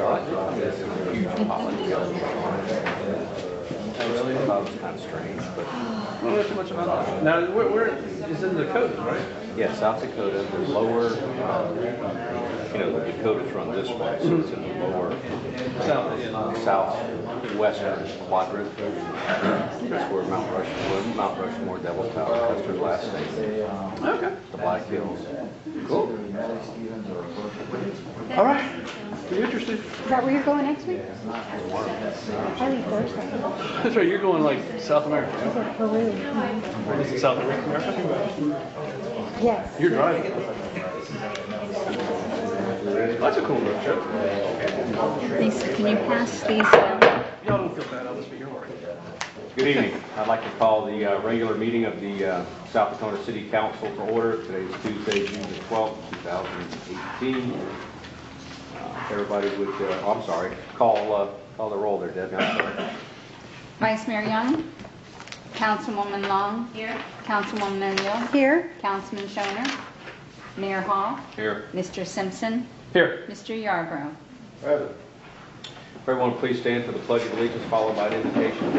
It's a huge apology. I really thought it was kind of strange, but I don't know too much about that. Now, where is in the Dakota, right? yeah, South Dakota, the lower, the Dakotas run this way, so it's in the lower southwestern quadrant. That's where Mount Rushmore, Devil's Tower, Custer's last name. Okay. The Black Hills. Cool. All right. Be interested. Is that where you're going next week? I leave Thursday. That's right. You're going like South America. I said Peru. This is South America. Yes. You're driving. That's a cool road trip. Lisa, can you pass these? Y'all don't feel bad. I'll just be your work. Good evening. I'd like to call the regular meeting of the South Dakota City Council to order. Today is Tuesday, June the 12th, 2018. Everybody would, I'm sorry, call the roll there, Debbie. I'm sorry. Vice Mayor Young. Councilwoman Long. Here. Councilwoman O'Neill. Here. Councilman Schoner. Mayor Hall. Here. Mr. Simpson. Here. Mr. Yarbrough. Present. Everyone please stand for the Pledge of Allegiance, followed by an invocation.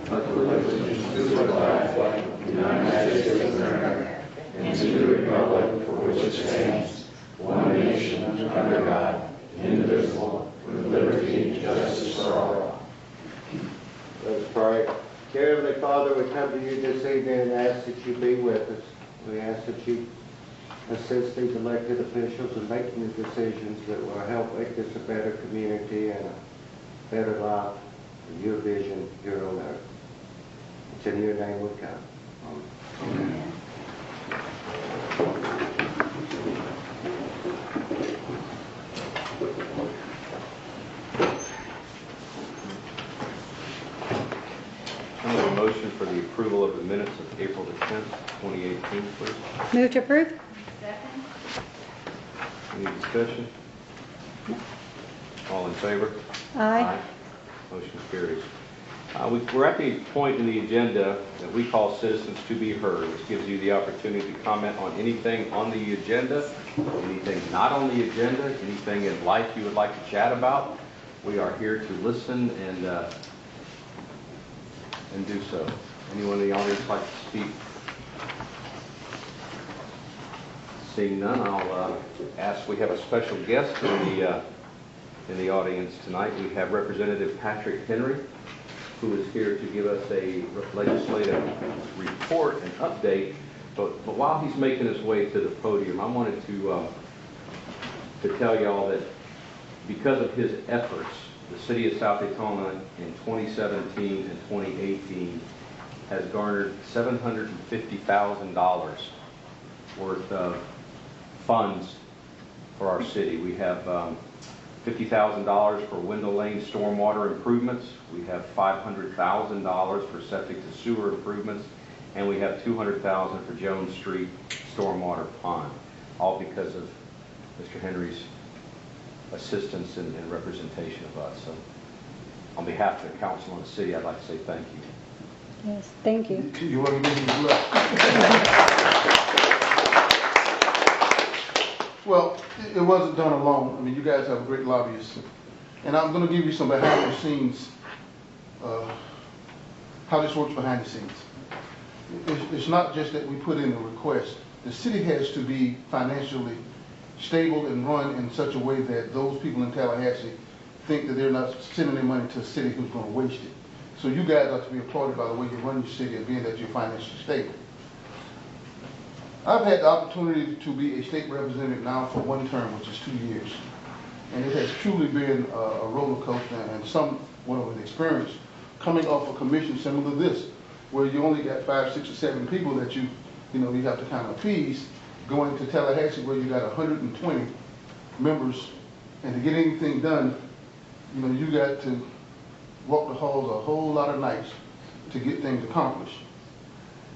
Pledge allegiance to the flag of the United States of America and to the republic for which it stands, one nation under God, indivisible, with liberty and justice for all. Let's pray. Dear Heavenly Father, we come to you this evening and ask that you be with us. We ask that you assist these elected officials in making the decisions that will help make this a better community and a better life and your vision here on earth. It's in your name we come. Amen. I need a motion for the approval of the minutes of April the 10th, 2018, please. Move to approve. Any discussion? All in favor? Aye. Motion carries. We're at the point in the agenda that we call citizens to be heard, which gives you the opportunity to comment on anything on the agenda, anything not on the agenda, anything in life you would like to chat about. We are here to listen and do so. Anyone in the audience like to speak? Seeing none, I'll ask. We have a special guest in the audience tonight. We have Representative Patrick Henry, who is here to give us a legislative report and update. But while he's making his way to the podium, I wanted to tell y'all that because of his efforts, the city of South Daytona in 2017 and 2018 has garnered $750,000 worth of funds for our city. We have $50,000 for Window Lane stormwater improvements. We have $500,000 for septic to sewer improvements, and we have $200,000 for Jones Street stormwater pond, all because of Mr. Henry's assistance and representation of us. So on behalf of the council and the city, I'd like to say thank you. Yes, thank you. You want to give me the Well, it wasn't done alone. I mean, you guys have great lobbyists. And I'm going to give you some behind the scenes, how this works behind the scenes. It's not just that we put in a request. The city has to be financially stable and run in such a way that those people in Tallahassee think that they're not sending their money to a city who's going to waste it. So you guys are to be applauded by the way you run your city and being that you're financially stable. I've had the opportunity to be a state representative now for one term, which is 2 years. And it has truly been a roller coaster and somewhat of an experience coming off a commission similar to this, where you only got 5, 6, or 7 people that you have to kind of appease, going to Tallahassee where you got 120 members, and to get anything done, you got to walk the halls a whole lot of nights to get things accomplished.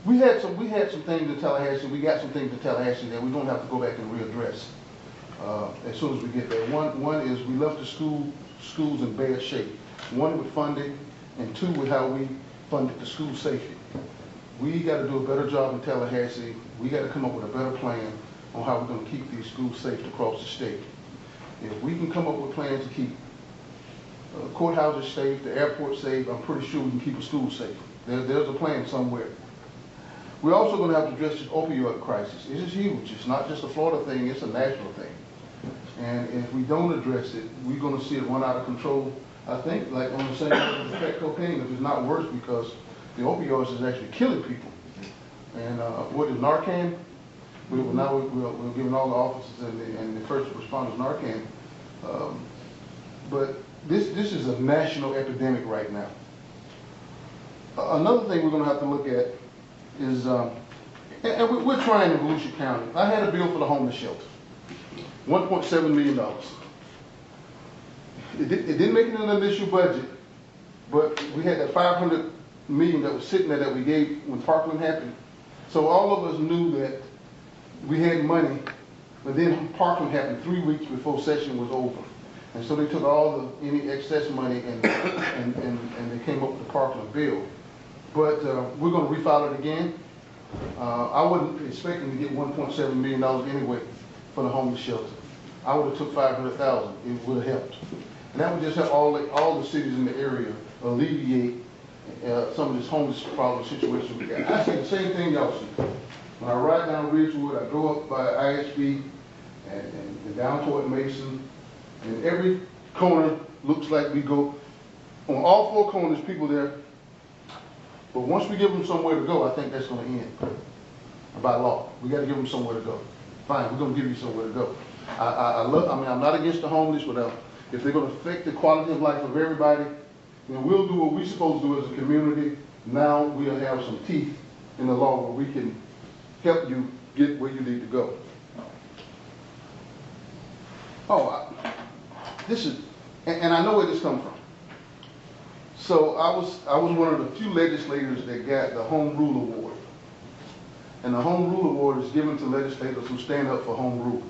We had some things in Tallahassee. We got some things in Tallahassee that we don't have to go back and readdress as soon as we get there. One is we left the schools in bad shape. One with funding, and two with how we funded the school safety. We got to do a better job in Tallahassee. We got to come up with a better plan on how we're gonna keep these schools safe across the state. If we can come up with plans to keep courthouses safe, the airport safe, I'm pretty sure we can keep a school safe. There's a plan somewhere. We're also gonna have to address this opioid crisis. It is huge. It's not just a Florida thing, it's a national thing. And if we don't address it, we're gonna see it run out of control. I think like on the same level as crack cocaine, if it's not worse, because the opioids is actually killing people. And what is Narcan? We're giving all the officers and the first responders Narcan. But this is a national epidemic right now. Another thing we're going to have to look at is, and we're trying in Volusia County. I had a bill for the homeless shelter, $1.7 million. It didn't make it in the initial budget, but we had that $500 million that was sitting there that we gave when Parkland happened. So all of us knew that we had money, but then Parkland happened 3 weeks before session was over. And so they took all any excess money and they came up with the Parkland bill. But we're going to refile it again. I wasn't expecting to get $1.7 million anyway for the homeless shelter. I would have took $500,000. It would have helped. And that would just help all the cities in the area alleviate some of this homeless problem situation we got. I see the same thing y'all see. When I ride down Ridgewood, I go up by ISB and down toward Mason, and every corner looks like we go, on all four corners, people there. But once we give them somewhere to go, I think that's going to end by law. We got to give them somewhere to go. Fine, we're going to give you somewhere to go. I'm not against the homeless, but if they're going to affect the quality of life of everybody, then we'll do what we're supposed to do as a community. Now we'll have some teeth in the law where we can help you get where you need to go. This is, and I know where this comes from. So I was one of the few legislators that got the Home Rule Award. And the Home Rule Award is given to legislators who stand up for home rule.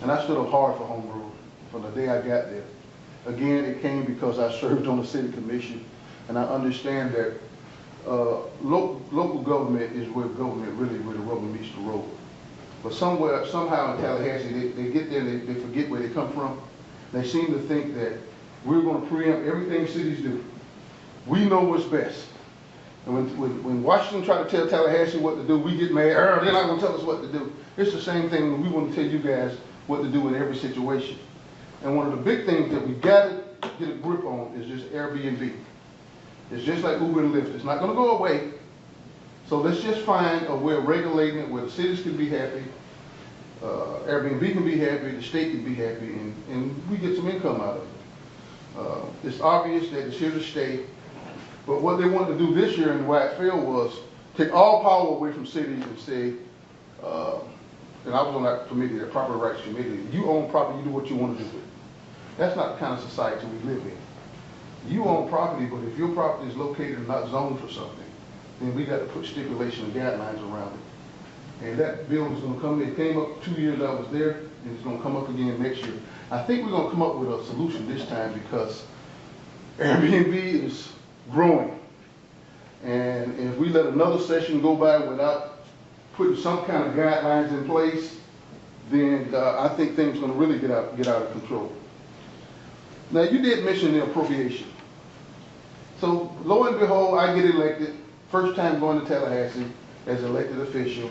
And I stood up hard for home rule from the day I got there. Again, it came because I served on the city commission, and I understand that local government is where government really, where the rubber meets the road. But somehow in Tallahassee, they get there and they forget where they come from. They seem to think that we're going to preempt everything cities do. We know what's best. And when Washington try to tell Tallahassee what to do, we get mad. They're not going to tell us what to do. It's the same thing when we want to tell you guys what to do in every situation. And one of the big things that we got to get a grip on is just Airbnb. It's just like Uber and Lyft. It's not going to go away. So let's just find a way of regulating it where the cities can be happy, Airbnb can be happy, the state can be happy, and we get some income out of it. It's obvious that it's here to stay. But what they wanted to do this year and why it failed was take all power away from cities and say, and I was on that committee, the property rights committee, you own property, you do what you want to do with it. That's not the kind of society we live in. You own property, but if your property is located and not zoned for something, then we got to put stipulation and guidelines around it. And that bill is going to come, it came up 2 years I was there, and it's going to come up again next year. I think we're going to come up with a solution this time because Airbnb is growing. And if we let another session go by without putting some kind of guidelines in place, then I think things are going to really get out of control. Now, you did mention the appropriation. So, lo and behold, I get elected, first time going to Tallahassee as an elected official,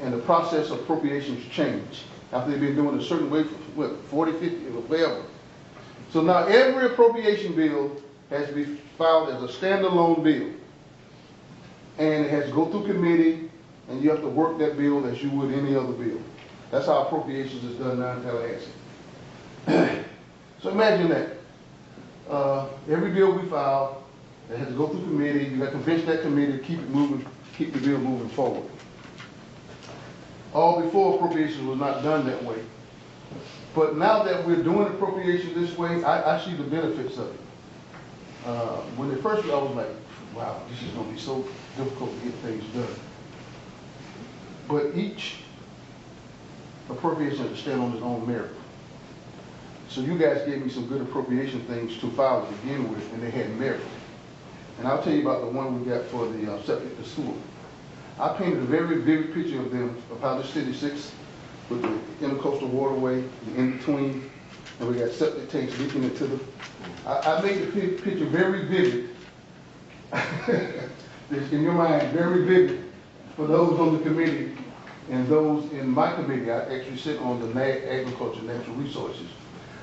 and the process of appropriations changed after they've been doing it a certain way for, what, 40, 50, or whatever. So now every appropriation bill has to be filed as a standalone bill. And it has to go through committee, and you have to work that bill as you would any other bill. That's how appropriations is done now in Tallahassee. So imagine that. Every bill we file, it has to go through committee. You got to convince that committee to keep it moving, keep the bill moving forward. All before appropriations was not done that way. But now that we're doing appropriations this way, I see the benefits of it. When it first, I was like, wow, this is going to be so difficult to get things done. But each appropriation has to stand on its own merit. So you guys gave me some good appropriation things to file to begin with, and they had merit. And I'll tell you about the one we got for the septic to sewer. I painted a very vivid picture of them, of how the city sits with the intercoastal waterway in between, and we got septic tanks leaking into the, I made the picture very vivid. It's in your mind, very vivid for those on the committee and those in my committee. I actually sit on the Agriculture and Natural Resources,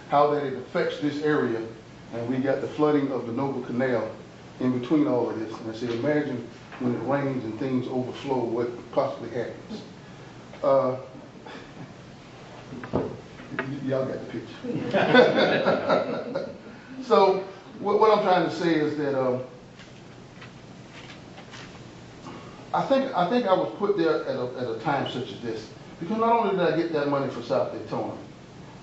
how that it affects this area, and we got the flooding of the Noble Canal in between all of this. And I said, imagine when it rains and things overflow, what possibly happens. Y'all got the picture. So what I'm trying to say is that I think I was put there at a time such as this, because not only did I get that money for South Daytona,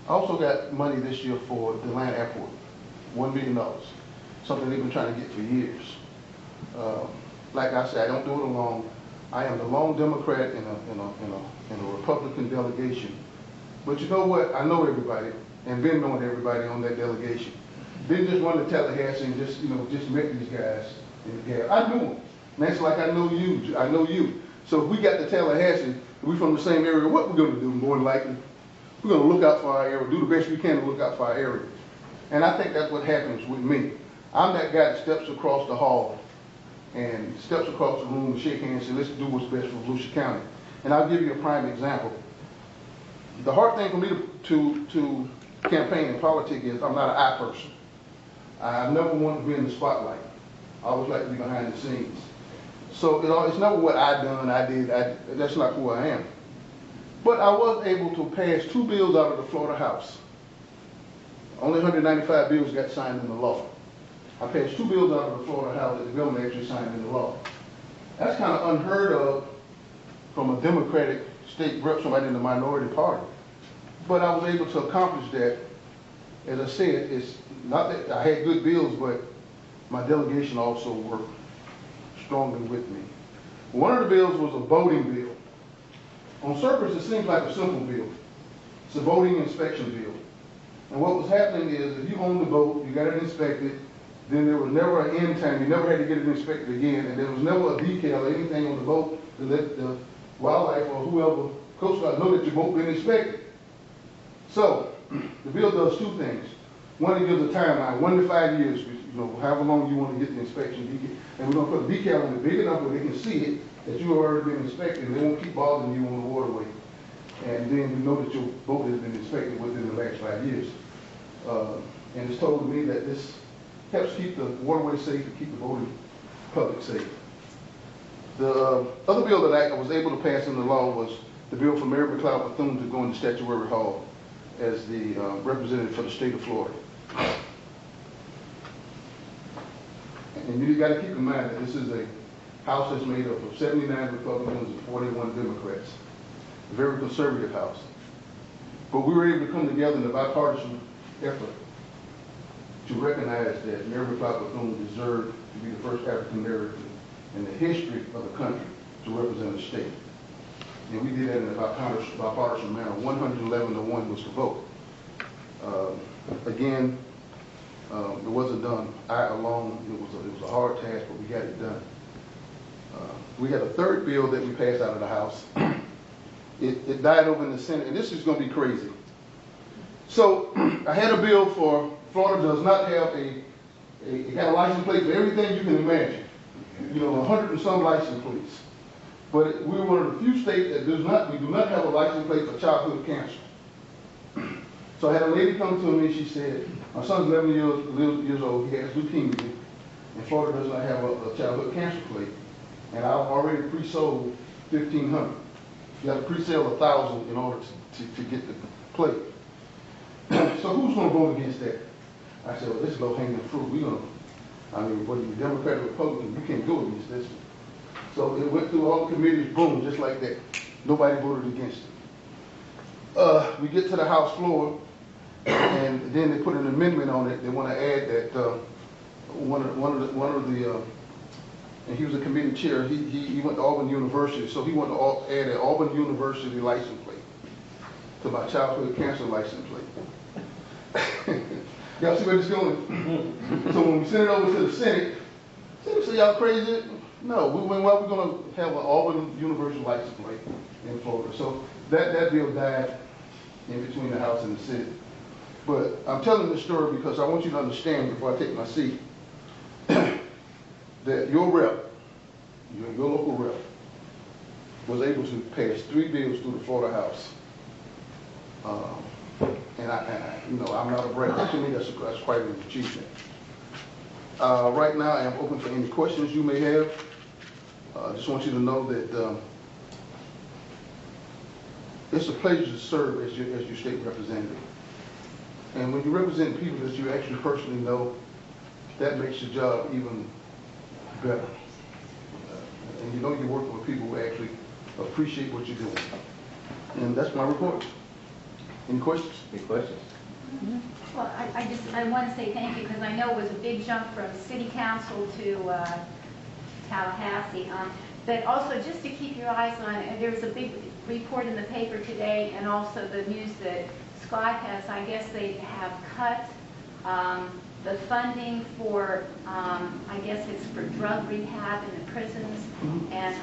I also got money this year for the Atlanta Airport, $1 million, something they've been trying to get for years. Like I said, I don't do it alone. I am the lone Democrat in a Republican delegation. But you know what? I know everybody, and been knowing everybody on that delegation. Didn't just run to Tallahassee and just met these guys. I knew them. And that's like I know you. I know you. So if we got to Tallahassee, we from the same area, what we're going to do? More than likely, we're going to look out for our area, do the best we can to look out for our area. And I think that's what happens with me. I'm that guy that steps across the hall and steps across the room and shake hands and say, let's do what's best for Volusia County. And I'll give you a prime example. The hard thing for me to campaign in politics is I'm not an I person. I never wanted to be in the spotlight. I always like to be behind the scenes. So it's never what I done, I did, that's not who I am. But I was able to pass 2 bills out of the Florida House. Only 195 bills got signed into law. I passed 2 bills out of the Florida House that the government actually signed into law. That's kind of unheard of from a Democratic state rep, somebody in the minority party. But I was able to accomplish that. As I said, it's not that I had good bills, but my delegation also worked strongly with me. One of the bills was a boating bill. On surface, it seems like a simple bill. It's a boating inspection bill. And what was happening is, if you owned the boat, you got it inspected, then there was never an end time. You never had to get it inspected again, and there was never a decal or anything on the boat to let the wildlife or whoever, Coast Guard, know that your boat been inspected. So, the bill does 2 things. One, it gives a timeline, 1 to 5 years, however long you want to get the inspection. And we're going to put a decal on it big enough where they can see it, that you've already been inspected, and they won't keep bothering you on the waterway. And then we know that your boat has been inspected within the last 5 years. And it's told me that this helps keep the waterway safe and keep the boating public safe. The other bill that I was able to pass into law was the bill for Mary McLeod Bethune to go into Statuary Hall as the representative for the state of Florida. And you got to keep in mind that this is a house that's made up of 79 Republicans and 41 Democrats. A very conservative house. But we were able to come together in a bipartisan effort to recognize that Mary McLeod Bethune deserved to be the first African American in the history of the country to represent the state. And we did that in a bipartisan manner. 111 to 1 was the vote. Again, it wasn't done I alone. It was a hard task, but we got it done. We had a third bill that we passed out of the House. It died over in the Senate, and this is going to be crazy. So I had a bill for Florida does not have it got a license plate for everything you can imagine. 100 and some license plates. But we're one of the few states that we do not have a license plate for childhood cancer. So I had a lady come to me, she said, my son's 11 years old, he has leukemia, and Florida does not have a childhood cancer plate. And I've already pre-sold 1,500. You got to pre-sale 1,000 in order to get the plate. So who's going to vote against that? I said, well, this is low-hanging fruit. Whether you're Democrat or Republican, you can't go against this one. So it went through all the committees, boom, just like that. Nobody voted against it. We get to the House floor, and then they put an amendment on it. They want to add that one of the and he was a committee chair. He went to Auburn University, so he wanted to add an Auburn University license plate to my childhood cancer license plate. Y'all see where this is going? So when we sent it over to the Senate said, y'all crazy? No, we're gonna have an Auburn universal license plate in Florida. So that bill died in between the House and the Senate. But I'm telling this story because I want you to understand before I take my seat that your rep, your local rep, was able to pass 3 bills through the Florida House. And I'm not a bragger. To me, that's quite an achievement. Right now, I am open for any questions you may have. I just want you to know that it's a pleasure to serve as your state representative. And when you represent people that you actually personally know, that makes your job even better. And you know you're working with people who actually appreciate what you're doing. And that's my report. Any questions? Any questions? Well, I want to say thank you because I know it was a big jump from city council to Tallahassee. But also just to keep your eyes on, there was a big report in the paper today and also the news that SkyPass, I guess they have cut the funding for, I guess it's for drug rehab in the prisons and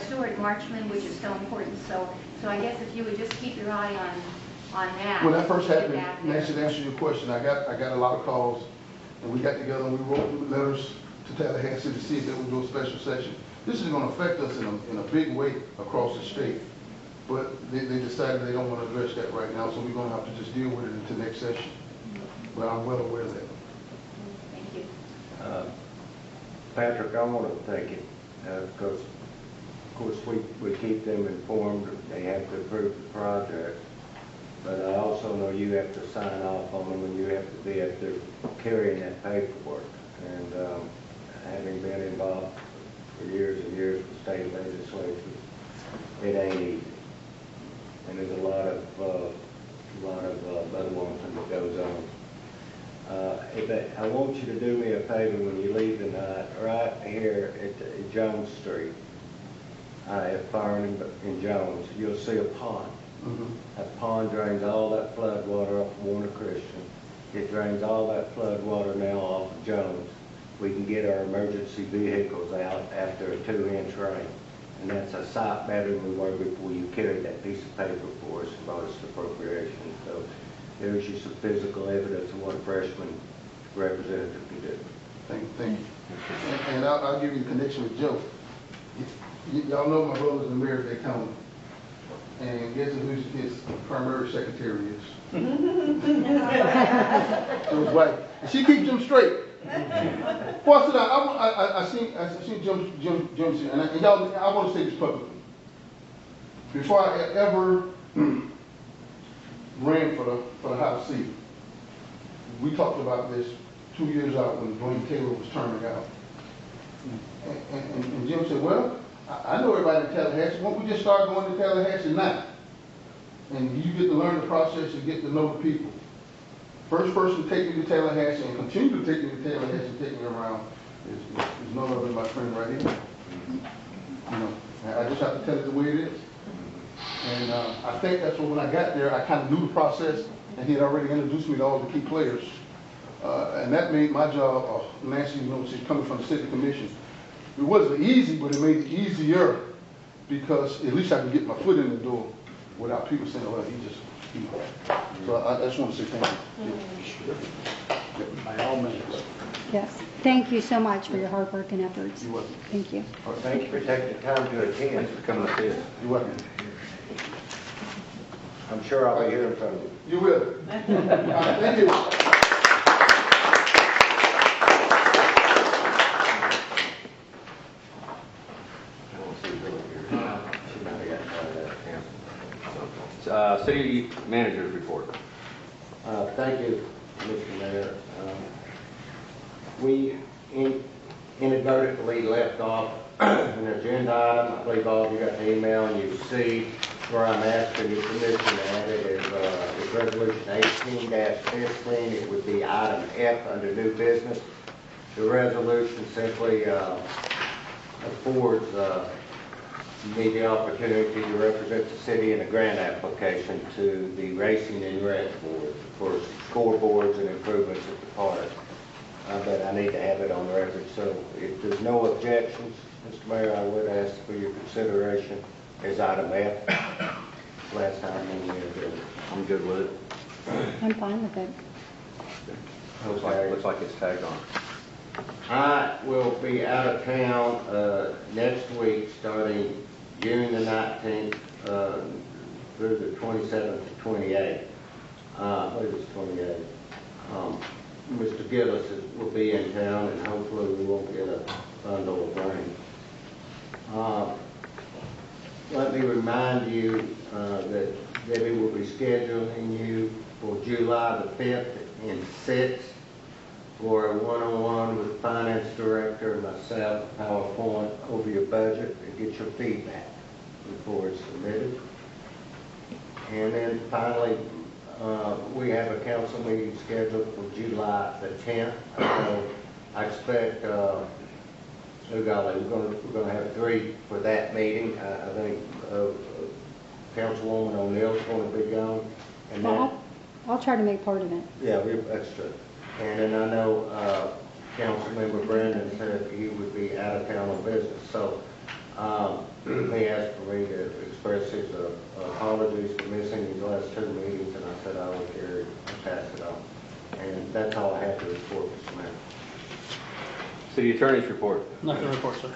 Stuart Marchman, which is so important. So I guess if you would just keep your eye on that. When that first happened, Nancy, to answer your question, I got a lot of calls, and we got together and we wrote letters to Tallahassee to see if they would do a special session. This is going to affect us in a big way across the state, but they decided they don't want to address that right now, so we're going to have to just deal with it until next session. But I'm well aware of that. Thank you. Patrick, I want to thank you because, of course, we keep them informed. They have to approve the project. But I also know you have to sign off on them and you have to be up there carrying that paperwork. And having been involved for years and years with state legislature, it ain't easy. And there's a lot of budwonking that goes on. But I want you to do me a favor when you leave tonight, right here at Jones Street, at Farnham in Jones, you'll see a pond. Mm-hmm. That pond drains all that flood water off of Warner Christian. It drains all that flood water now off of Jones. We can get our emergency vehicles out after a 2-inch rain. And that's a sight better than we were before you carried that piece of paper for us and brought us the appropriation. So there's just some physical evidence of what a freshman representative can do. Thank you. And I'll give you the connection with Joe. Y'all know my brother's the mayor of Daytona. And guess who his primary secretary is? Joe's wife. And she keeps him straight. Well, I seen Jim, and y'all, I want to say this publicly. Before I ever ran for the House seat, we talked about this 2 years out when Dwayne Taylor was terming out. And Jim said, well, I know everybody in Tallahassee. Why don't we just start going to Tallahassee now? And you get to learn the process and get to know the people. First person to take me to Tallahassee and continue to take me to Tallahassee and take me around is none other than my friend right here. You know, I just have to tell it the way it is. And I think that's when I got there, I kind of knew the process, and he had already introduced me to all the key players. And that made my job, Nancy, you know, she's coming from the city commission. It wasn't easy, but it made it easier because at least I could get my foot in the door without people saying, well, he just, you know. So I just want to say thank you. By all means. Yes. Thank you so much for your hard work and efforts. You're welcome. Thank you. Well, thank you for taking the time to attend. Thanks for coming up here. You're welcome. I'm sure I'll be hearing from you. You will. Thank you. City manager's report. Thank you, Mr. Mayor. We inadvertently left off an agenda item. I believe all of you got the email and you see where I'm asking your permission to add it as resolution 18-15. It would be item F under new business. The resolution simply affords me the opportunity to represent the city in a grant application to the Racing and Rec Board for scoreboards and improvements at the park. But I need to have it on the record. So if there's no objections, Mr. Mayor, I would ask for your consideration as item F. Last time when we were doing it. I'm good with it. I'm fine with it. Looks like it's tagged on. I will be out of town next week, starting June the 19th through the 27th to 28th. I believe it's 28th. Mr. Gillis will be in town, and hopefully we won't get a bundle of rain. Let me remind you that Debbie will be scheduling you for July the 5th and 6th for a one-on-one with the finance director and myself, PowerPoint over your budget and get your feedback before it's submitted. And then finally, we have a council meeting scheduled for July the 10th. So I expect, we're going to have 3 for that meeting. I think Councilwoman O'Neill's going to be gone. And then, Well, I'll try to make part of it. yeah, that's true. And then I know Councilmember Brandon said he would be out of town on business. So he asked for me to express his apologies for missing these last 2 meetings, and I said I would carry and pass it on. And that's all I have to report, Mr. Mayor. City Attorney's report. Nothing to report, sir.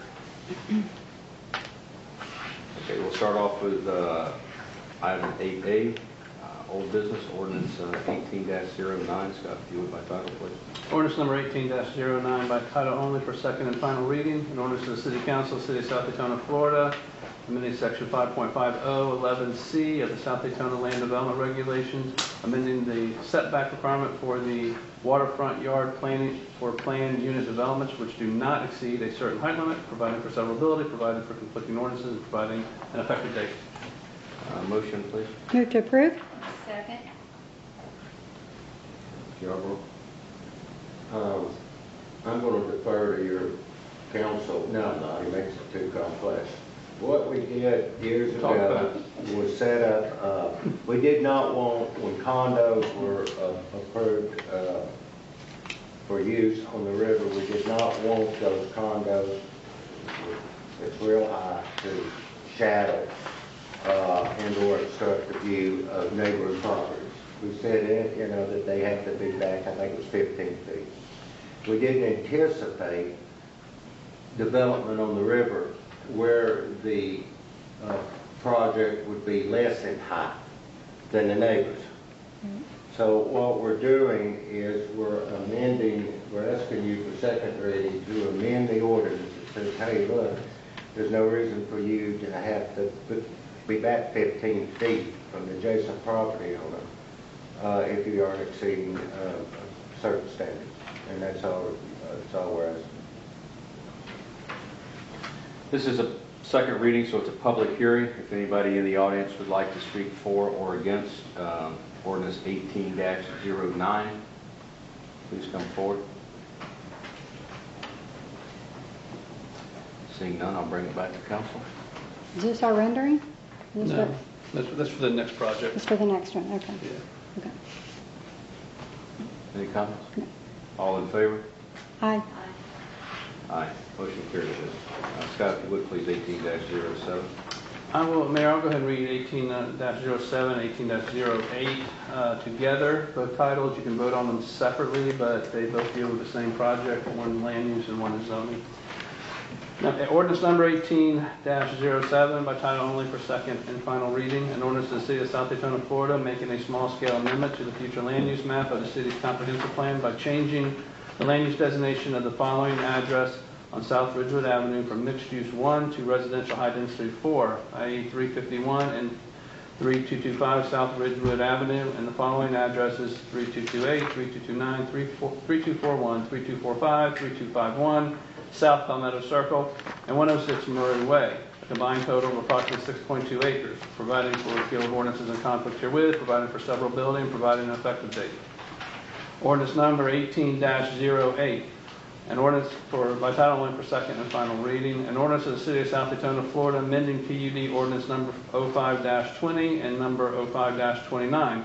Okay, we'll start off with item 8A, old business ordinance 18-09. Scott, if you would by title, please. Ordinance number 18-09 by title only for second and final reading. An ordinance of the City Council, City of South Daytona, Florida, amending section 5.5011C of the South Daytona Land Development Regulations, amending the setback requirement for the waterfront yard planning for planned unit developments which do not exceed a certain height limit, providing for severability, providing for conflicting ordinances, and providing an effective date. Motion, please. Move to approve? Second. Yarborough. I'm going to defer to your council. No, I'm not. It makes it too complex. What we did years Talk about ago was set up, we did not want, when condos were approved for use on the river, we did not want those condos, it's real high, to shadow and or obstruct the view of neighboring properties. We said, that they have to be back, I think it was 15 feet. We didn't anticipate development on the river where the project would be less in height than the neighbors. So what we're doing is we're asking you for second reading to amend the ordinance that says, hey, look, there's no reason for you to have to be back 15 feet from the adjacent property owner if you aren't exceeding certain standards. And that's all we're asking. This is a second reading, so it's a public hearing. If anybody in the audience would like to speak for or against ordinance 18-09, please come forward. Seeing none, I'll bring it back to council. Is this our rendering? Is this No, what- that's for the next project. This for the next one, okay. Yeah. Okay. Any comments? No. All in favor? Aye. Aye. Motion carries. Scott, if you would, please, 18-07. Mayor, I'll go ahead and read 18-07, 18-08 together. Both titles, you can vote on them separately, but they both deal with the same project, one land use and one is zoning. Now, ordinance number 18-07 by title only for second and final reading. An ordinance of the City of South Daytona, Florida, making a small-scale amendment to the future land use map of the city's comprehensive plan by changing the land use designation of the following address on South Ridgewood Avenue from mixed-use 1 to residential high-density 4, i.e. 351 and 3225 South Ridgewood Avenue, and the following addresses 3228, 3229, 3241, 3245, 3251, South Palmetto Circle, and 106 Murray Way, a combined total of approximately 6.2 acres, providing for repeal of ordinances in conflict herewith, providing for severability, and providing an effective date. Ordinance number 18-08, an ordinance by title only for second and final reading. An ordinance of the City of South Daytona, Florida, amending PUD ordinance number 05-20 and number 05-29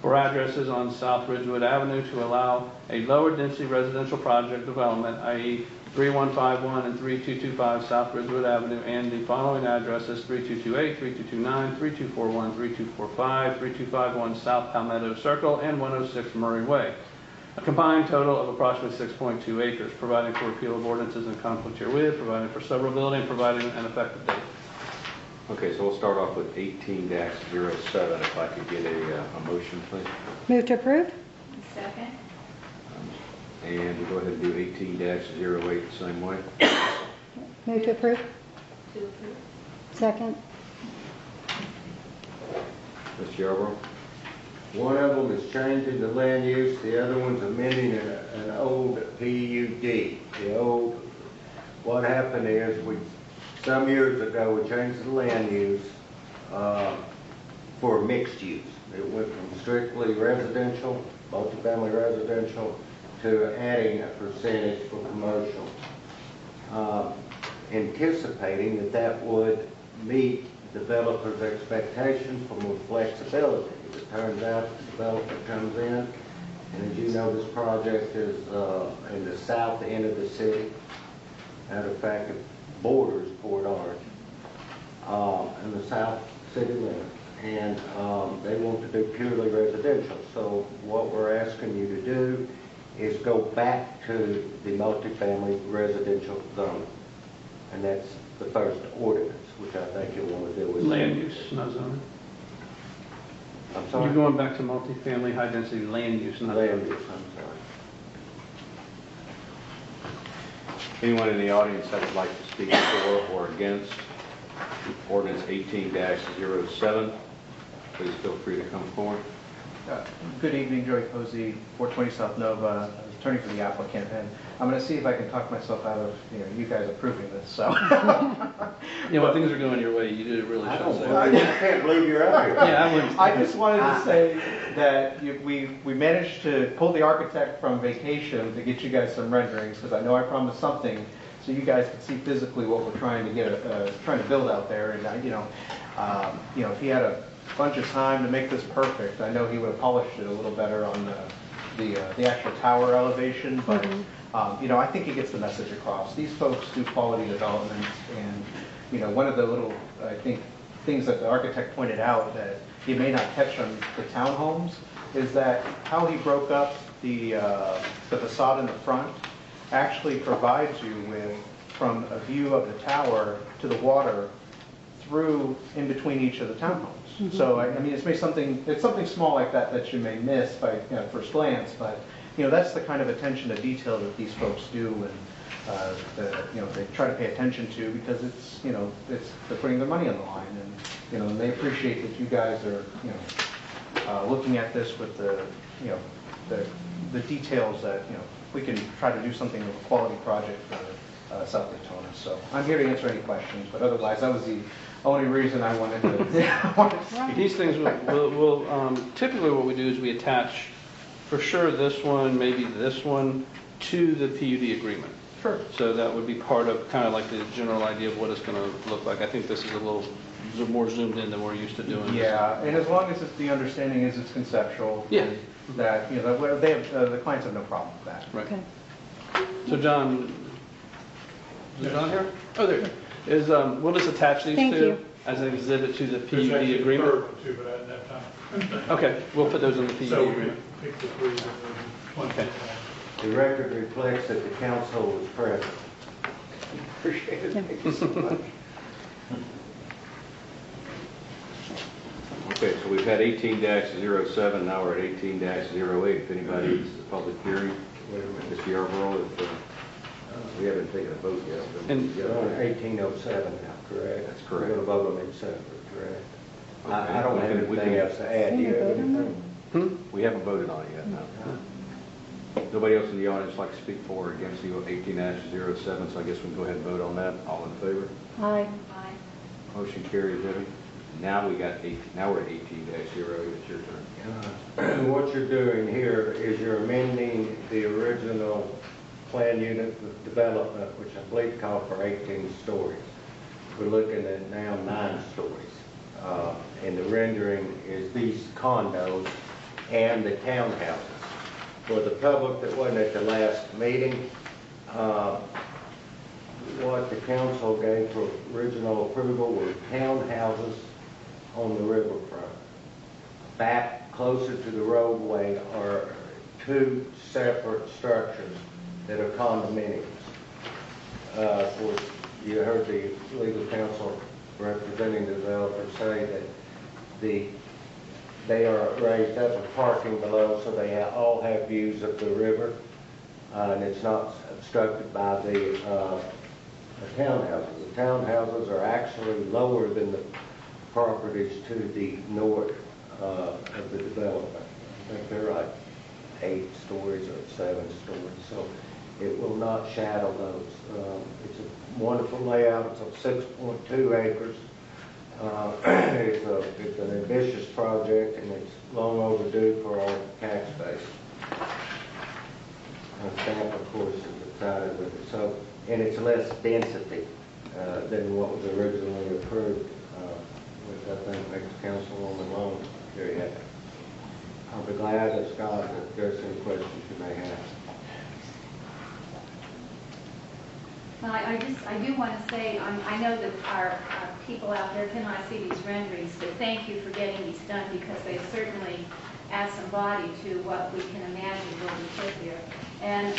for addresses on South Ridgewood Avenue to allow a lower density residential project development, i.e. 3151 and 3225 South Ridgewood Avenue, and the following addresses: 3228, 3229, 3241, 3245, 3251 South Palmetto Circle, and 106 Murray Way. A combined total of approximately 6.2 acres, providing for repeal of ordinances in conflict herewith, providing for severability, and providing an effective date. Okay, so we'll start off with 18-07, if I could get a motion, please. Move to approve? Second? And we'll go ahead and do 18-08 the same way. Move to approve? To approve. Second? Mr. Yarborough? One of them is changing the land use, the other one's amending an old PUD. What happened is, some years ago, we changed the land use for mixed use. It went from strictly residential, multifamily residential, to adding a percentage for commercial, anticipating that would meet developers' expectations for more flexibility. As it turns out, the developer comes in, and as you know, this project is in the south end of the city. Matter of fact, it borders Port Orange in the south city limits, and they want to do purely residential. So what we're asking you to do is go back to the multifamily residential zone, and that's the first ordinance, which I think you'll want to do with Land use, not zoning. I'm sorry? You're going back to multifamily high-density land use, not Land zoning. use, I'm sorry. Anyone in the audience that would like to speak for or against ordinance 18-07, please feel free to come forward. Good evening, Joey Posey, 420 South Nova, attorney for the applicant, and I'm going to see if I can talk myself out of, you guys approving this, so. When things are going your way, you do really should say. I can't believe you're up here. Yeah, I wouldn't. I just wanted to say that we managed to pull the architect from vacation to get you guys some renderings, because I know I promised something, so you guys can see physically what we're trying to get, trying to build out there, and if he had a bunch of time to make this perfect, I know he would have polished it a little better on the actual tower elevation, but I think he gets the message across. These folks do quality development, and one of the little, I think, things that the architect pointed out that you may not catch on the townhomes is that how he broke up the facade in the front actually provides you with, from a view of the tower to the water, through in between each of the townhomes. So I mean, it's something small like that you may miss by first glance, but that's the kind of attention to detail that these folks do, and they try to pay attention to, because they're putting their money on the line, and they appreciate that you guys are looking at this with the details that we can try to do something with a quality project for South Daytona. So I'm here to answer any questions, but otherwise that was the only reason I wanted to. These things will typically what we do is we attach, for sure, this one, maybe this one, to the PUD agreement. Sure. So that would be part of kind of like the general idea of what it's going to look like. I think this is a little more zoomed in than we're used to doing. Yeah, and as long as the understanding is it's conceptual. Yeah. That they have the clients have no problem with that. Right. Okay. So John, is John here? Oh, there. Is we'll just attach these Thank two you. as an exhibit to the There's PUD actually a agreement. third one too, but I didn't have time. Okay, we'll put those in the PUD So we agreement. pick the three that were Okay. The record reflects that the council was present. Appreciate it. Thank you so much. Okay, so we've had 18-07, now we're at 18-08. If anybody needs the public hearing, Mr. Yarborough, we haven't taken a vote yet. but- And- You're on 1807 now, correct? That's correct. We're going to vote on it separately, correct? Okay. I don't have We can- anything else to add. Do you have anything? We haven't voted on it yet, no. Nobody else in the audience like to speak for or against the 18-07, so I guess we can go ahead and vote on that. All in favor? Aye. Aye. Motion carries, Debbie. Now we're at 18-08. It's your turn. What you're doing here is you're amending the original plan unit development, which I believe called for 18 stories. We're looking at now 9 stories. And the rendering is these condos and the townhouses. For the public that wasn't at the last meeting, what the council gave for original approval were townhouses on the riverfront. Back closer to the roadway are two separate structures that are condominiums. Of course, you heard the legal counsel representing the developer say that they are raised up with parking below, so they all have views of the river, and it's not obstructed by the townhouses. The townhouses are actually lower than the properties to the north of the development. I think they're like 8 stories or 7 stories, so it will not shadow those. It's a wonderful layout. It's on 6.2 acres. It's an ambitious project, and it's long overdue for our tax base. Staff, of course, is excited with it. So, and it's less density than what was originally approved, which I think makes Councilwoman Long very happy. I'll be glad that Scott address any questions you may have. Well, I do want to say, I know that our people out there cannot see these renderings, but thank you for getting these done because they certainly add some body to what we can imagine will be put there. And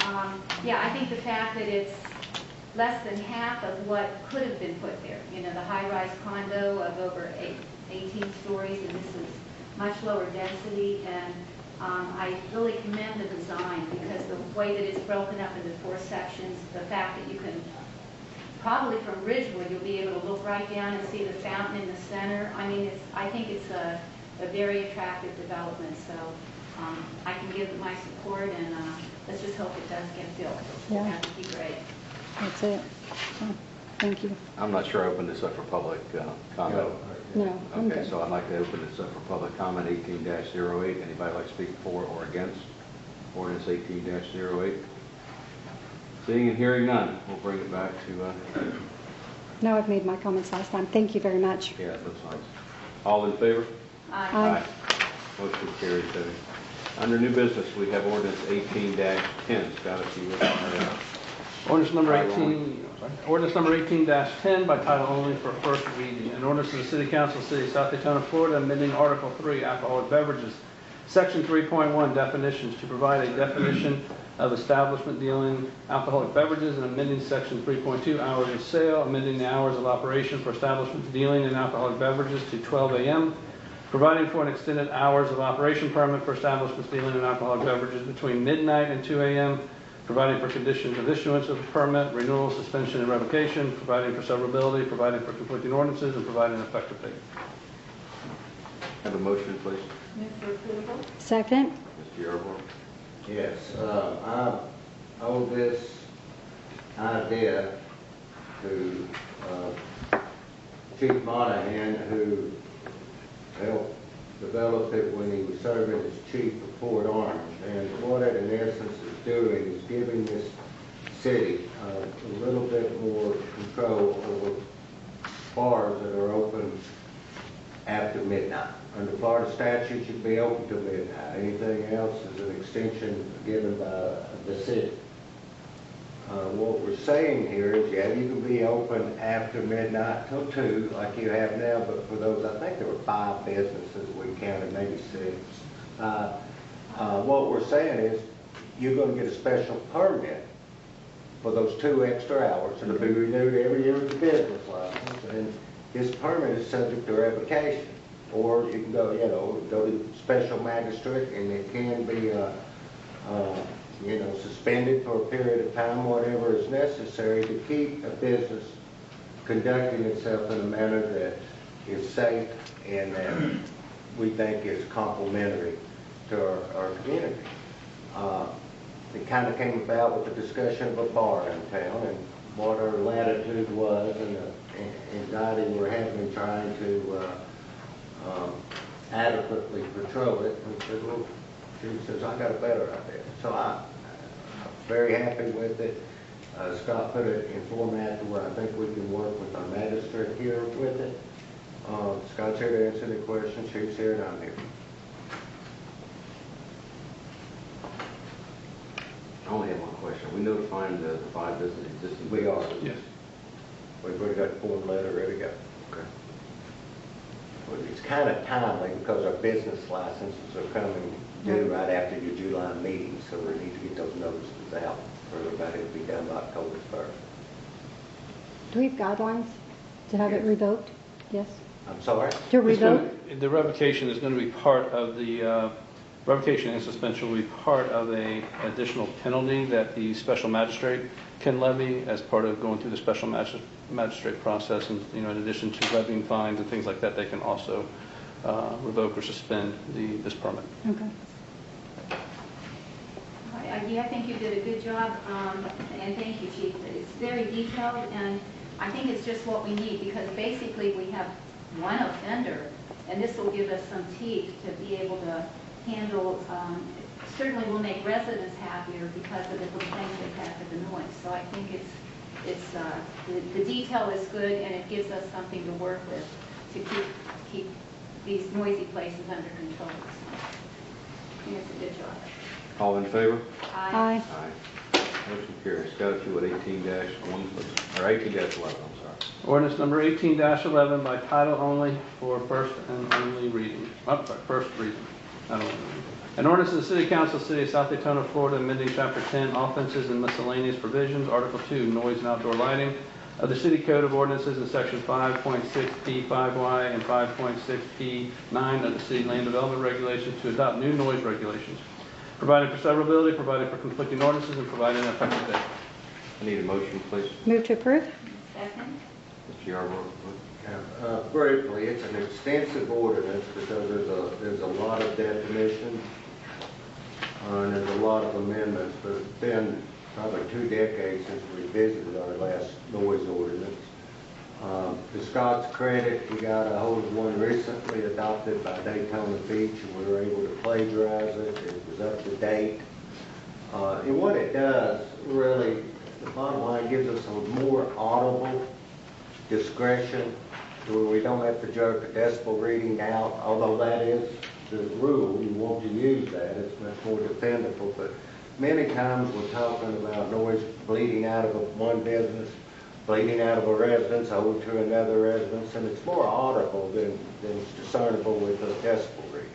yeah, I think the fact that it's less than half of what could have been put there. You know, the high-rise condo of over 18 stories, and this is much lower density. And I really commend the design because the way that it's broken up into 4 sections, the fact that you can, probably from Ridgewood, you'll be able to look right down and see the fountain in the center. I mean, I think it's a very attractive development, so I can give it my support, and let's just hope it does get built. Yeah. That would be great. That's it. Oh, thank you. I'm not sure I opened this up for public comment. No, I'm Okay, good. so I'd like to open this up for public comment 18-08. Anybody like to speak for or against ordinance 18-08? Seeing and hearing none, we'll bring it back to, No, I've made my comments last time. Thank you very much. yeah, it looks nice. All in favor? Aye. Motion carries, Debbie. Under new business, we have ordinance 18-10. Scott, if you would. Ordinance number Title 18, ordinance number 18-10 by title only for first reading. An ordinance of the City Council of the City of South Daytona, Florida, amending Article 3, alcoholic beverages, Section 3.1, definitions, to provide a definition of establishment dealing alcoholic beverages, and amending Section 3.2, hours of sale, amending the hours of operation for establishments dealing in alcoholic beverages to 12 a.m., providing for an extended hours of operation permit for establishments dealing in alcoholic beverages between midnight and 2 a.m., providing for conditions of issuance of the permit, renewal, suspension, and revocation, providing for severability, providing for conflicting ordinances, and providing an effective date. Have a motion, please. Move for approval. Second? Mr. Yarborough? Yes, I owe this idea to Chief Monahan, who helped develop it when he was serving as chief of Fort Orange. And what it in essence is doing is giving this city a little bit more control over bars that are open after midnight. Under Florida statute, you should be open till midnight. Anything else is an extension given by the city. What we're saying here is, yeah, you can be open after midnight till 2, like you have now, but for those, I think there were 5 businesses we counted, maybe 6. What we're saying is, you're going to get a special permit for those 2 extra hours. It'll be renewed every year with the business license, and this permit is subject to revocation. Or you can go, go to special magistrate, and it can be, suspended for a period of time, whatever is necessary to keep a business conducting itself in a manner that is safe and that we think is complementary to our community. It kind of came about with the discussion of a bar in town and what our latitude was and the anxiety we're having in trying to adequately patrol it. And said, well, she says, I got a better idea. So I'm very happy with it. Scott put it in format to where I think we can work with our magistrate here with it. Scott's here to answer the questions. Chief's here, and I'm here. I only have one question. Are we notifying the 5 business existing? We are. businesses? Yes. We've already got the form letter ready to go. Okay. Well, it's kind of timely because our business licenses are coming due right after your July meeting, so we need to get those notices out for everybody to be done by October 1st. Do we have guidelines to have it Yes. revoked? Yes? I'm sorry? To It's gonna- revoke? The revocation is going to be part of the, revocation and suspension will be part of a additional penalty that the special magistrate can levy as part of going through the special magistrate process. And, in addition to levying fines and things like that, they can also revoke or suspend this permit. Okay. I think you did a good job, and thank you, Chief. It's very detailed, and I think it's just what we need, because basically we have one offender, and this will give us some teeth to be able to handle, certainly will make residents happier because of the complaints they've had with the noise. So I think the detail is good, and it gives us something to work with to keep these noisy places under control. So I think it's a good job. All in favor? Aye. Aye. Motion carries. Scott, if you would, 18-1, or 18-11, I'm sorry. Ordinance number 18-11 by title only for first and only reading. Oh, sorry, first reading. Not only reading. An ordinance of the City Council, City of South Daytona, Florida, amending Chapter 10, Offenses and Miscellaneous Provisions, Article 2, Noise and Outdoor Lighting of the City Code of Ordinances in Section 5.6P5Y and 5.6P9 of the City Land Development Regulations to adopt new noise regulations, providing for severability, providing for conflicting ordinances, and providing an effective date. I need a motion, please. Move to approve? Second? Mr. Yarborough. Briefly, it's an extensive ordinance because there's a lot of definitions and there's a lot of amendments, but it's been probably 2 decades since we visited our last noise ordinance. To Scott's credit, he got a hold of one recently adopted by Daytona Beach, and we were able to plagiarize it. It was up to date. And what it does, really, the bottom line, gives us a more audible discretion to where we don't have to jerk a decibel reading out, although that is the rule. You want to use that. It's much more dependable. But many times we're talking about noise bleeding out of one business, bleeding out of a residence over to another residence, and it's more audible than it's discernible with a decibel reading.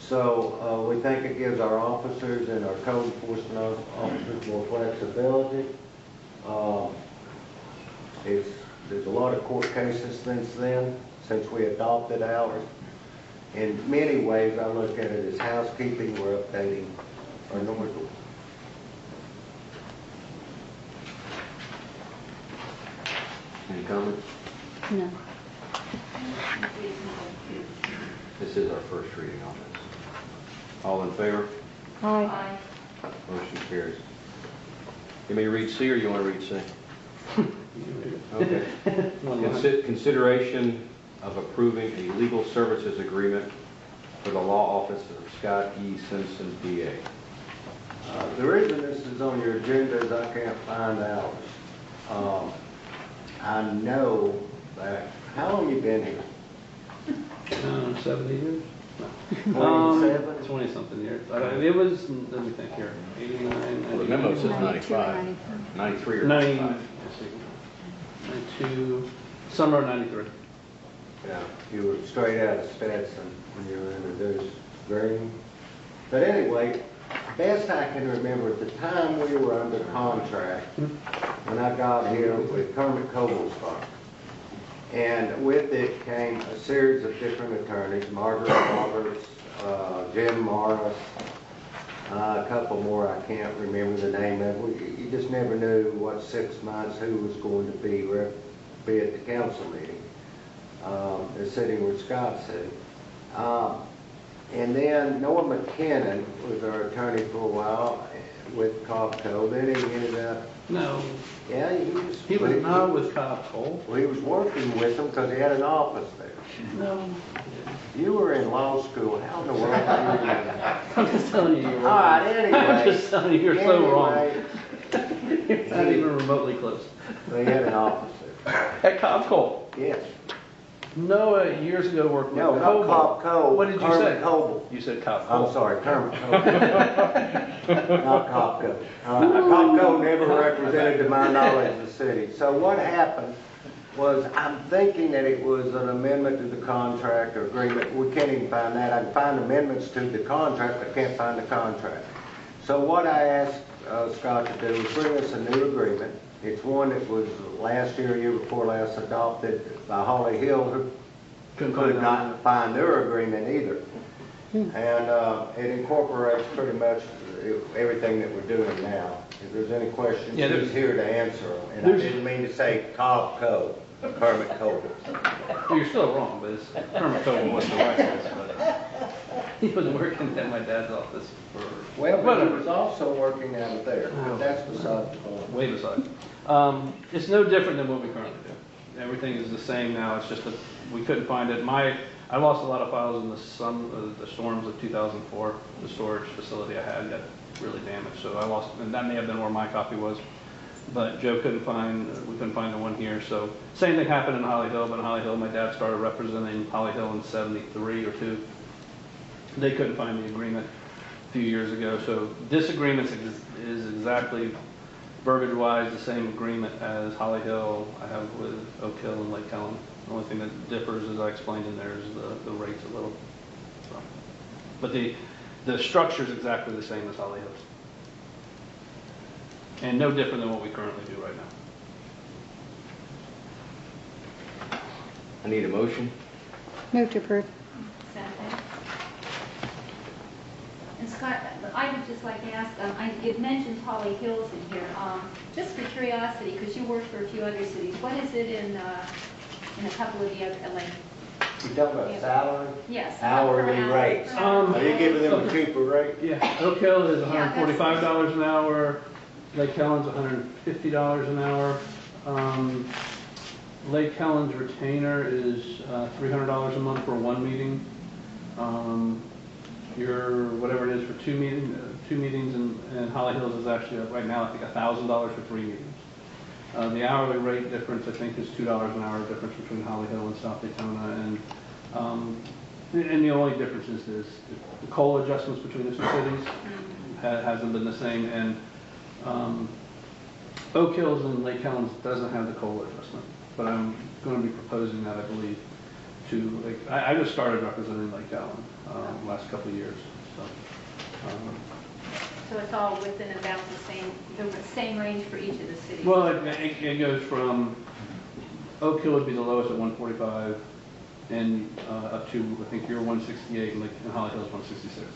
So we think it gives our officers and our code enforcement officers more flexibility. There's a lot of court cases since we adopted ours. In many ways, I look at it as housekeeping. We're updating our noise ordinance. Any comments? No. This is our first reading on this. All in favor? Aye. Motion carries. You may read C or you want to read C? Okay. Consideration of approving a legal services agreement for the law office of Scott E. Simpson, DA. The reason this is on your agenda is I can't find ours. I know that, how long you been here? 70 years? 27? 20-something years. It was, let me think here, 89, Well, the memo says 95, 93 or 95. 92, summer of 93. Yeah, you were straight out of Stetson when you were introduced, Green. But anyway, best I can remember, at the time we were under contract, when I got here with Kermit Coble's firm. And with it came a series of different attorneys, Margaret Roberts, Jim Morris, a couple more I can't remember the name of. You just never knew what 6 months who was going to be at the council meeting. They're sitting where Scott's sitting. And then Noah McKinnon was our attorney for a while with Copco. Then he ended up, No, yeah, he was not with Cobb Cole. well, he was working with them because he had an office there. No. You were in law school. How in the world do you remember? I'm just telling you, you're All wrong. right, anyway. I'm just telling you, you're so wrong. Anyway, You're not even remotely close. they had an office there. At Cobb Cole. Yes. Noah years ago worked with No, not Coble. Cobb Cole. What did you Kermit say? Coble. You said Cobb Cole. I'm sorry, Kermit Coble. Not Copco. Copco never represented, to my knowledge, the city. So what happened was, I'm thinking that it was an amendment to the contract or agreement. We can't even find that. I can find amendments to the contract, but can't find the contract. So what I asked Scott to do was bring us a new agreement. It's one that was last year, year before last, adopted by Holly Hill, who could not find their agreement either. And it incorporates pretty much everything that we're doing now. If there's any questions, Yeah, he's here to answer them. And I didn't mean to say Cobb Co, Kermit Coble. Well, you're still wrong, but it's Kermit Coble was the right place, but he was working at my dad's office for, Well, but he whatever. was also working out of there, but that's beside the point. Way beside. It's no different than what we currently do. Everything is the same now, it's just that we couldn't find it. I lost a lot of files in the storms of 2004. The storage facility I had got really damaged, so I lost, and that may have been where my copy was. But Joe we couldn't find the one here, so same thing happened in Holly Hill, but in Holly Hill, my dad started representing Holly Hill in 73 or 2. They couldn't find the agreement a few years ago, so this agreement is exactly verbiage-wise the same agreement as Holly Hill I have with Oak Hill and Lake Helen. The only thing that differs, as I explained in there, is the rates a little. So, but the structure is exactly the same as Holly Hills. And no different than what we currently do right now. I need a motion. Move to approve. Second. And Scott, I would just like to ask, it mentions Holly Hills in here. Just for curiosity, because you work for a few other cities, what is it in a couple of the other, like? You talking about salary? Yes. Hourly per hour, rates. per hour. Are you giving them a cheaper rate? Yeah, Oak Hill is Yeah, that's- $145 an hour. Lake Helen's $150 an hour. Lake Helen's retainer is $300 a month for one meeting. Your whatever it is for two meetings, and Holly Hills is actually right now I think $1,000 for 3 meetings. The hourly rate difference I think is $2 an hour difference between Holly Hill and South Daytona, and the only difference is the COLA adjustments between the two cities hasn't been the same, and Oak Hills and Lake Helens doesn't have the COLA adjustment, but I'm going to be proposing that, I believe, to, I just started representing Lake Helen last couple of years, so. So it's all within about the same range for each of the cities? Well, it goes from, Oak Hill would be the lowest at 145, and up to, I think you're 168, and Holly Hill's 166.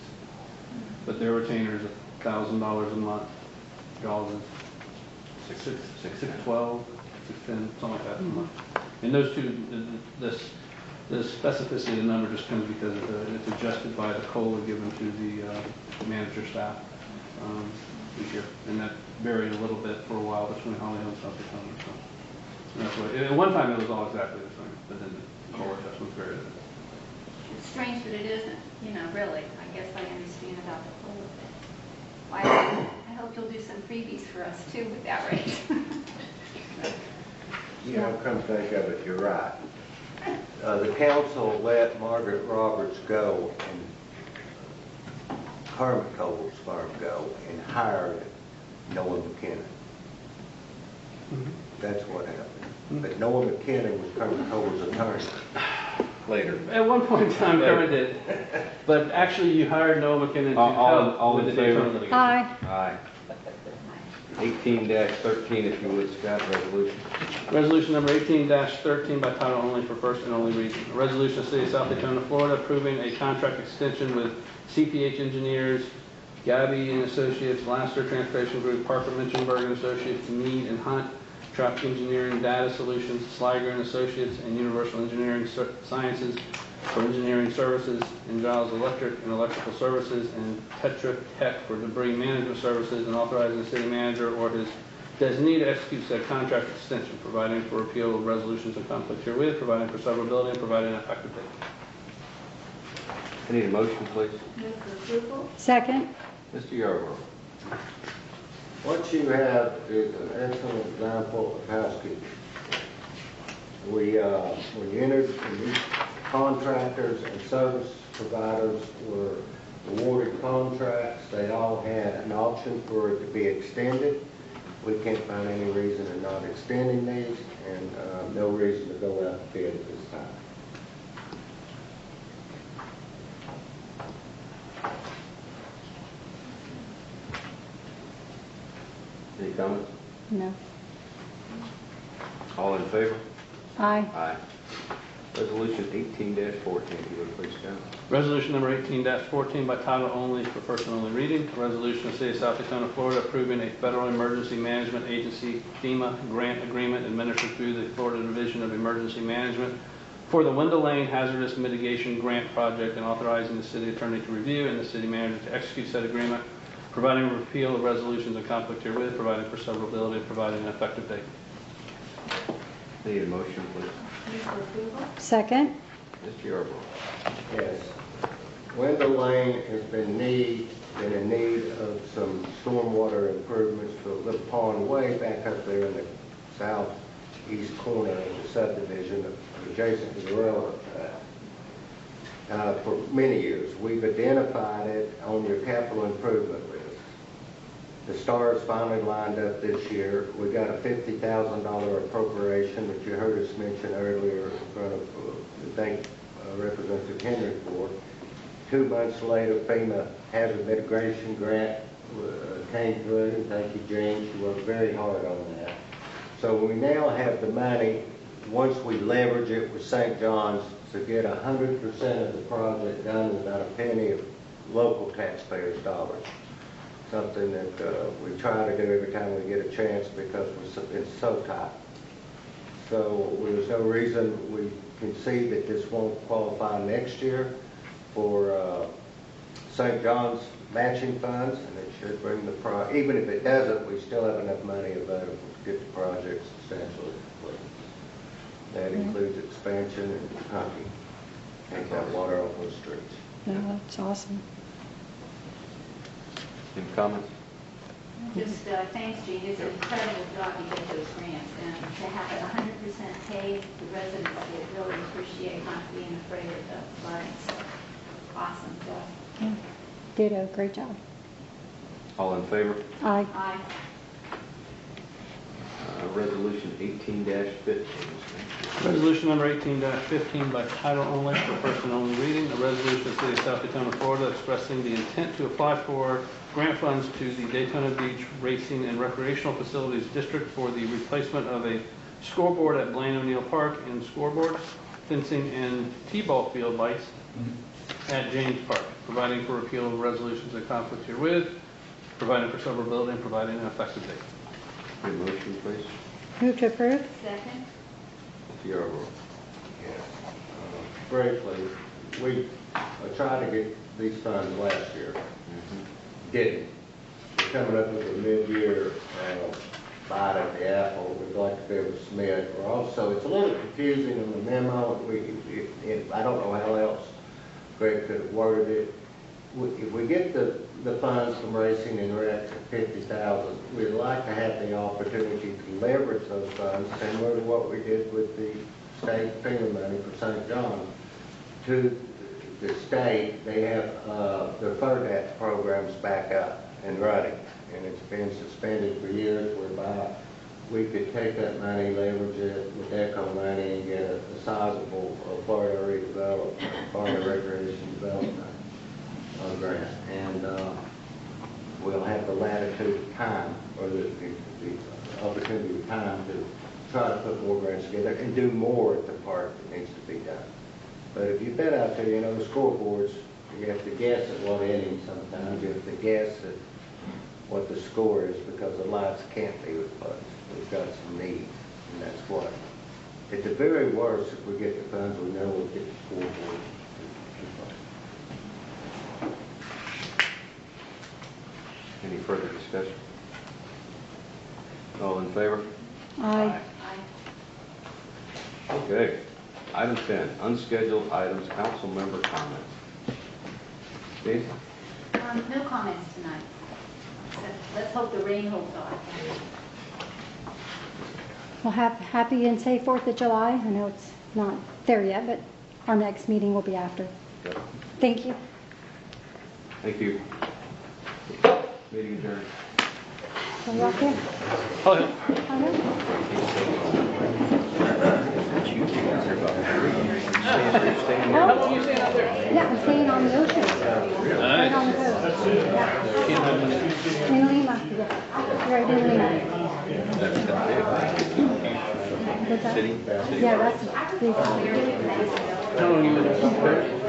But their retainer is $1,000 a month. Y'all is 612, 610, something like that a month. And those two, the specificity of the number just comes because it's adjusted by the COLA given to the manager staff each year, and that varied a little bit for a while between Holly Hill and South Daytona. So that's what. At one time, it was all exactly the same, but then the COLA adjustments varied. It's strange that it isn't, really. I guess I understand about the COLA thing. I hope you'll do some freebies for us too with that rate. Come think of it, you're right. The council let Margaret Roberts go and Kermit Coble's firm go and hired Noah McKinnon. That's what happened. But Noah McKinnon was Kermit Coble's attorney. Later. At one point in time, Kermit did, but actually, you hired Noah McKinnon to All help with in the favor? Daytona litigation. Aye. Aye. 18-13, if you would, Scott, resolution. Resolution number 18-13 by title only for first and only reading. A resolution of the City of South Daytona, Florida, approving a contract extension with CPH Engineers, Gabby and Associates, Laster Transportation Group, Parker Minchenberg and Associates, Mead and Hunt, Traffic Engineering, Data Solutions, Sliger and Associates, and Universal Engineering Sciences for engineering services, and Giles Electric and electrical services, and Tetra Tech for debris management services, and authorizing the city manager or his designee to execute said contract extension, providing for repeal of resolutions in conflict herewith, providing for severability, and providing an effective date. I need a motion, please. Move for approval? Second. Mr. Yarborough. What you have is an excellent example of housekeeping. when you entered, and these contractors and service providers were awarded contracts, they all had an option for it to be extended. We can't find any reason in not extending these, and no reason to go out to bid at this time. Any comments? No. All in favor? Aye. Aye. Resolution 18-14, if you would please, John. Resolution number 18-14 by title only for first and only reading. A resolution of the City of South Daytona, Florida approving a Federal Emergency Management Agency FEMA grant agreement administered through the Florida Division of Emergency Management for the Window Lane Hazardous Mitigation Grant Project and authorizing the city attorney to review and the city manager to execute said agreement, providing a repeal of resolutions in conflict herewith, providing for severability, and providing an effective date. Need a motion, please. Move for approval? Second? Mr. Yarborough. Yes. Window Lane has been in need of some stormwater improvements to a little pond way back up there in the southeast corner of the subdivision adjacent to the railroad track. For many years, we've identified it on your capital improvement list. The stars finally lined up this year. We got a $50,000 appropriation that you heard us mention earlier in front of, thank Representative Henry for. 2 months later, FEMA Hazard Mitigation Grant came through, and thank you, James. You worked very hard on that. So we now have the money, once we leverage it with St. John's, to get 100% of the project done without a penny of local taxpayers' dollars. Something that we try to do every time we get a chance because it's so tight. So there's no reason we can see that this won't qualify next year for St. John's matching funds, and it should bring the even if it doesn't, we still have enough money available to get the project substantially complete. That includes expansion and pumping, take that water off those streets. No, that's awesome. Any comments? Just thanks, Gene. It's an incredible job you get those grants, and to have it 100% paid, the residents will really appreciate not being afraid of the flooding. So awesome job. Yeah. Ditto, great job. All in favor? Aye. Aye. Resolution 18-15. Resolution number 18-15 by title only for first and only reading. A resolution of the City of South Daytona, Florida expressing the intent to apply for grant funds to the Daytona Beach Racing and Recreational Facilities District for the replacement of a scoreboard at Blaine O'Neill Park and scoreboards, fencing, and T-ball field lights at James Park, providing for repeal of resolutions in conflict herewith, providing for severability, and providing an effective date. Need a motion, please. Move to approve? Second? Mr. Yarborough. Briefly, we tried to get these funds last year. Didn't. We're coming up with a mid-year bite at the apple. We'd like to be able to submit. We're also, it's a little confusing in the memo. I don't know how else Greg could have worded it. If we get the funds from Racing and Rec at $50,000, we'd like to have the opportunity to leverage those funds, similar to what we did with the state FEMA money for St. John, to the state. They have their FERDAP programs back up and running, and it's been suspended for years, whereby we could take that money, leverage it with ECHO money, and get a sizable Florida redevelopment, Florida recreation development grant. And we'll have the latitude of time, or the opportunity of time to try to put more grants together and do more at the park that needs to be done. But if you've been out there, you know the scoreboards, you have to guess at what inning sometimes. You have to guess at what the score is, because the lights can't be replaced. We've got some need, and that's what. At the very worst, if we get the funds, we know we'll get the scoreboard. Any further discussion? All in favor? Aye. Aye. Okay. Item 10, unscheduled items, council member comments. Jason? No comments tonight. So let's hope the rain holds off. Well, happy and safe 4th of July. I know it's not there yet, but our next meeting will be after. Yep. Thank you. Thank you. Meeting adjourned. So you walk in? Oh, yeah. I know. How long are you staying out there? Yeah, I'm staying on the ocean. Right on the coast. Yeah. In Lima. Yeah. Right in Lima. What's that? City? Yeah, that's big. How long you been there?